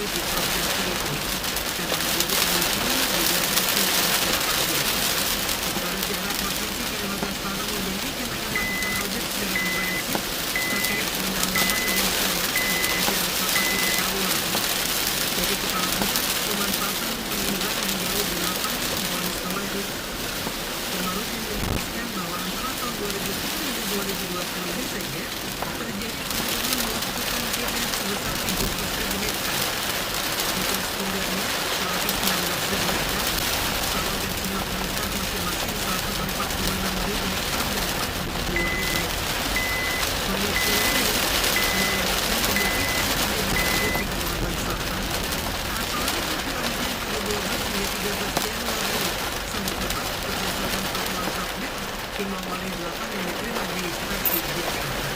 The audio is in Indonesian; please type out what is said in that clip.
di provinsi itu. Dan menjadi pemicu degradasi konservasi. Sementara pihak Provinsi Kalimantan Selatan menjanjikan akan melakukan audit secara komprehensif terkait penambahan luas tanah di Kajian Sapati Karawang. Jadi Kepala Pusat Pemanfaatan Penggunaan Hijau 8 Mohamed Tawajud Komarudin menjelaskan bahwa antara tahun 2010 dan 2020 ini saja terjadi penurunan luas hutan gambut sebesar 7% di hektar. Untuk sebenarnya 119.000 hektar, Sabah dan Sumatera Barat masing-masing 146.000 hektar dan 42.000 hektar. Kondisi ini menandakan kemungkinan terjadi di Kalimantan Selatan apalagi perkiraan pada 12 hingga 13 Januari sampai tepat berdasarkan peraturan Satgas Timang Wali 8 yang diterima administrasi Jakarta.